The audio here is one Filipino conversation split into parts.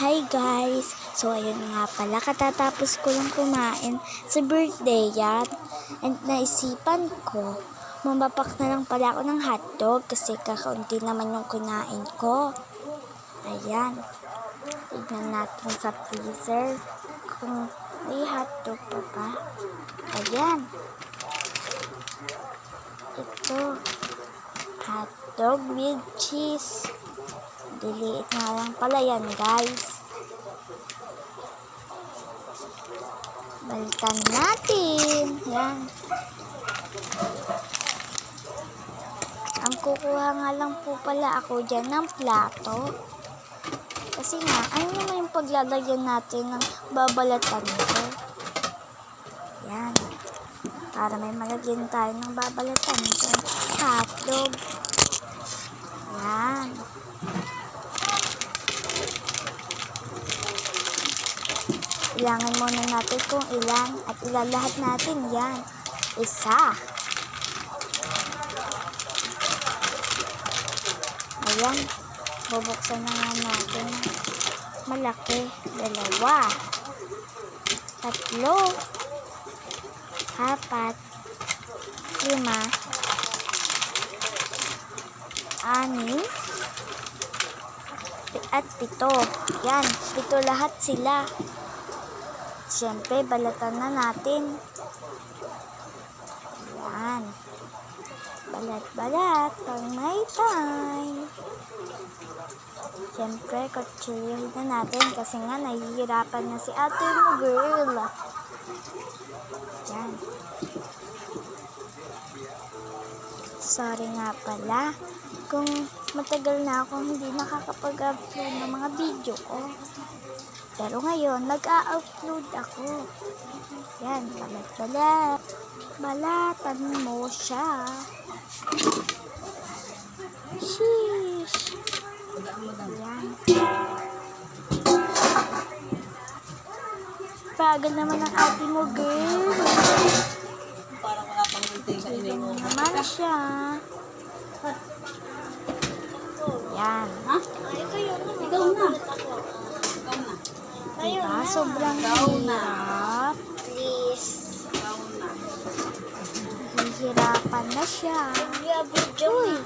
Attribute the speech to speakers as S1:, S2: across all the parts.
S1: Hi guys! So ayun nga pala, katatapos ko lang kumain sa birthday yan. And naisipan ko, mamapak na lang pala ako ng hotdog kasi kakaunti naman yung kinain ko. Ayan. Tignan natin sa freezer kung may hotdog pa ba. Ayan. Ito. Hotdog with cheese. Diliit nga lang pala yan, guys. Balikan natin. Yan. Ang kukuha nga lang po pala ako dyan ng plato. Kasi nga, ano naman yung paglalagyan natin ng babalatan nito? Yan. Para may malagyan tayo ng babalatan nito. Hotdog. Yan. Ilangan muna natin kung ilan at ilalahat natin yan. Isa. Ayan. Bubuksan na nga natin. Malaki. 2. 3. 4. 5. 6. At 7. Yan. 7 lahat sila. Siyempre, balatan na natin. Yan. Balat-balat pang may time. Siyempre, kutsilyohin na natin kasi nga nahihirapan na si ate mo, girl. Yan. Sorry nga pala kung matagal na akong hindi nakakapag-upload ng mga video ko. Pero ngayon, nag-a-upload ako. Yan, balat-balat. Balatan mo siya. Sheesh. Yan. Bagal naman ang ate mo, girl.
S2: Parang wala pang hintay sa inay mo.
S1: Naman siya. Yan.
S2: Ha? Ikaw na.
S1: Diba? Sobrang hirap. Please. Hihirapan na siya. Uy.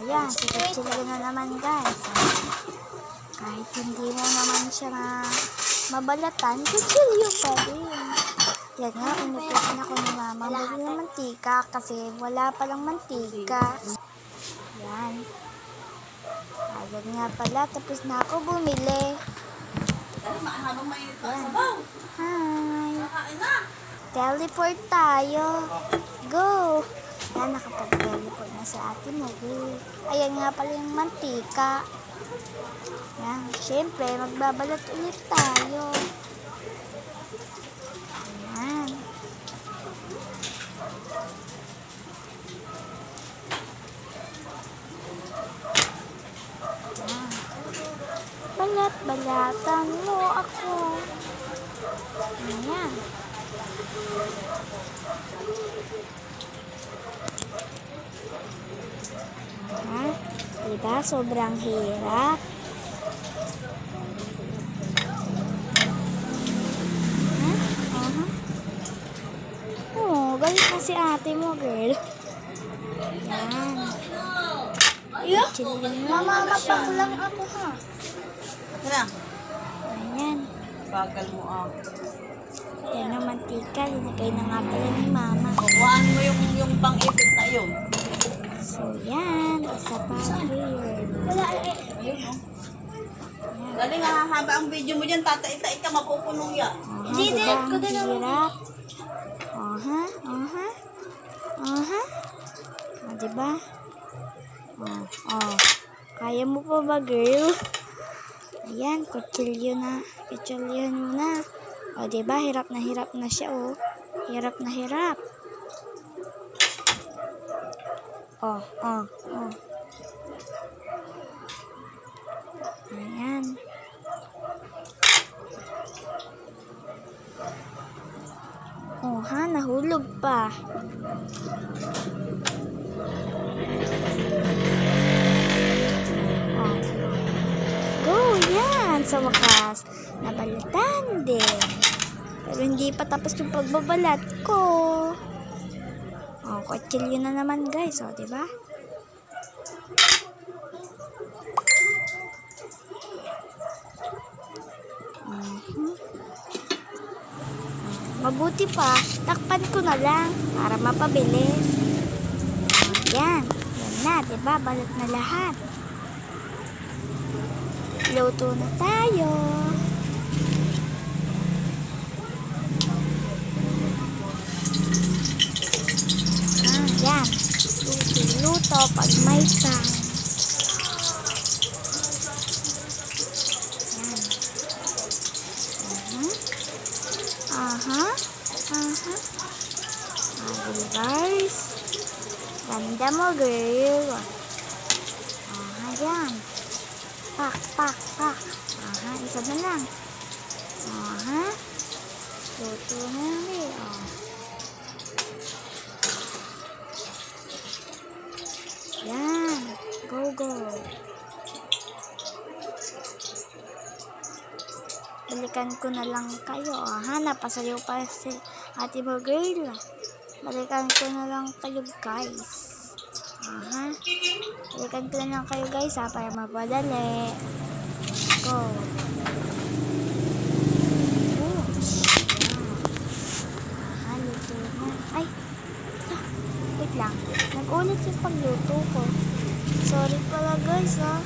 S1: Ayan, sikat-sila na naman, guys. Kahit hindi mo naman siya mabalatan, kutsilyo pa rin. Yan nga, inutusan ako ni mama. Bumili ng mantika kasi wala palang mantika. Yan. Ayan nga pala, tapos na ako bumili. Yan. Hi! Teleport tayo. Go! Yan, nakapag-teleport na sa ate mo. Ayan nga pala yung mantika. Yan, syempre, magbabalat ulit tayo. Ayan. Ayan. Balat-balatan mo ako. Ayan. Ha? Diba? Sobrang hirap. Ha? Oh, galit na si ate mo, girl. Yan. Chilling mo.
S3: Mamamapang lang ako, ha?
S2: Tara.
S1: Ayan.
S2: Bagal mo ah.
S1: Yan ang mantika. Linagay na nga pala ni mama.
S2: Kuhaan mo yung pang-ipit na yun.
S1: So, yan. Isa pa here.
S2: Ayun oh. Dali nga, haba ang video mo dyan. Tata-ita ka, mapupunong yan.
S1: Diba? Ang hirap. Aha. O, diba? Kaya mo pa ba, girl? Ayan, kutsilyo na. Kutsilyohan mo na. O, diba? Hirap na siya, oh. Hirap na hirap. Oh. Ayan. Oh, ha? Nahulog pa. sa wakas, nabalatan din. Pero hindi pa tapos yung pagbabalat ko. Oh, kutsilyo na naman guys, oh, diba? Mabuti pa, takpan ko na lang para mapabilis. Yan, yan na, diba? Balat na lahat. Luto na tayo. Yan. Luto pag may time. Yan. Aha. Okay, guys. Ganda mo, girl. Aha, yan. Pak. Aha, isa na lang. Aha. Luto na rin. Oh. Yan. Go. Balikan ko na lang kayo. Aha, napasayaw pa si ate mo, girl. Balikan ko na lang kayo, guys. Aha. Balikan ko na lang kayo, guys, ha, para mapadali. Go. Oops. Aha, luto na. Ay. Wait lang. Nag-ulit yung pagluto ko. Sorry pala, guys, ha.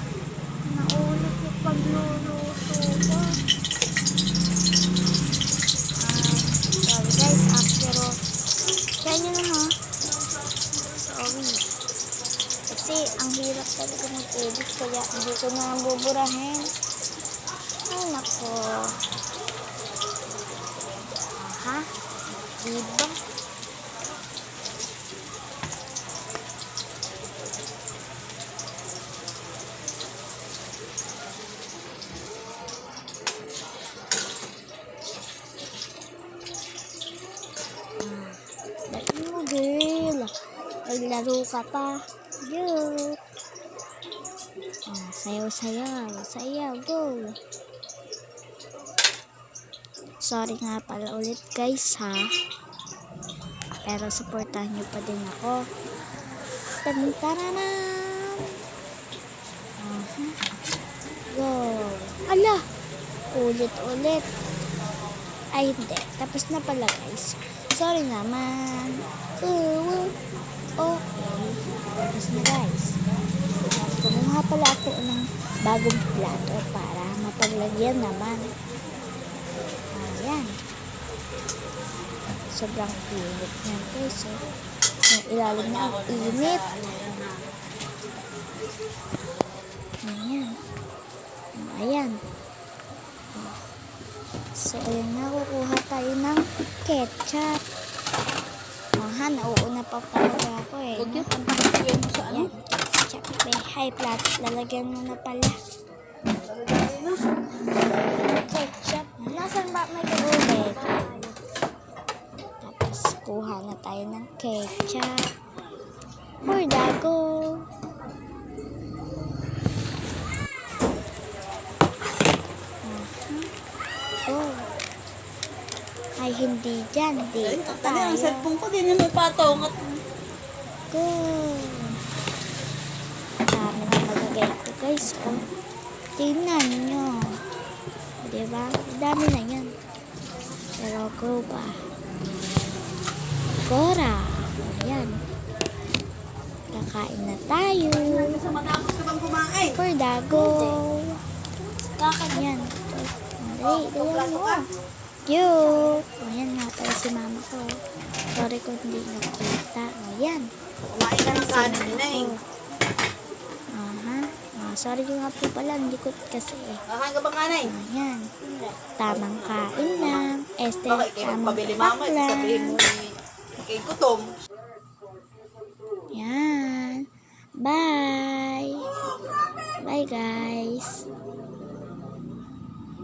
S1: Naulit yung pagluluto ko. Sorry, guys, pero kaya nyo na, ha. Sorry. Kasi ang hirap talaga mag-edit, kaya hindi ko na buburahin. Ay, nako. Aha. Diba? Dati mo, girl. Naglaro ka pa. Yup. Sayaw, go. Sorry nga pala ulit, guys, ha. Pero supportahan nyo pa din ako. Tantaranan. Go. Ala. Ulit. Ay, hindi. Tapos na pala, guys. Sorry naman. Okay. Tapos na, guys. Kumuha pala ako ng bagong plato para mapaglagyan naman. Ayan. Sobrang init niyan, guys. Yung ilalim na ang init. Ayan. So, ayan na. Kukuha tayo ng ketchup. Aha, nauuna pa talaga ako eh.
S2: Huwag yun, pantakasin mo sa ano.
S1: Ayan, ketchup. High plat. Lalagyan mo na pala. Ketchup. Nasaan ba may kaulit? Tapos, kuha na tayo ng ketchup. For dago. Oh. Ay, hindi dyan. Dito
S2: Ano ang
S1: tayo.
S2: cellphone ko din yung may patong at
S1: Go. Dami na malagay ko, guys. Oh. Tingnan nyo. Diba? Dami na yan. Pero go ba? Gora. Ayan. Kakain na tayo.
S2: sa matapos ka bang kumain.
S1: For dago. Yan. Dali mo. Cute. Ayan nga pala si mama ko. Sorry kung hindi nakita. Ayan.
S2: Kumain ka ng kanin na eh.
S1: Aha. Sorry ko nga po pala. Hindi ko kasi eh.
S2: Kakain ka ba kanay?
S1: Ayan. Tamang kain lang.
S2: Bakit kayo
S1: Tamang
S2: magpabili mama?
S1: paklan.
S2: Sabihin mo ni kay Gutom.
S1: Yan. Bye. Bye, guys.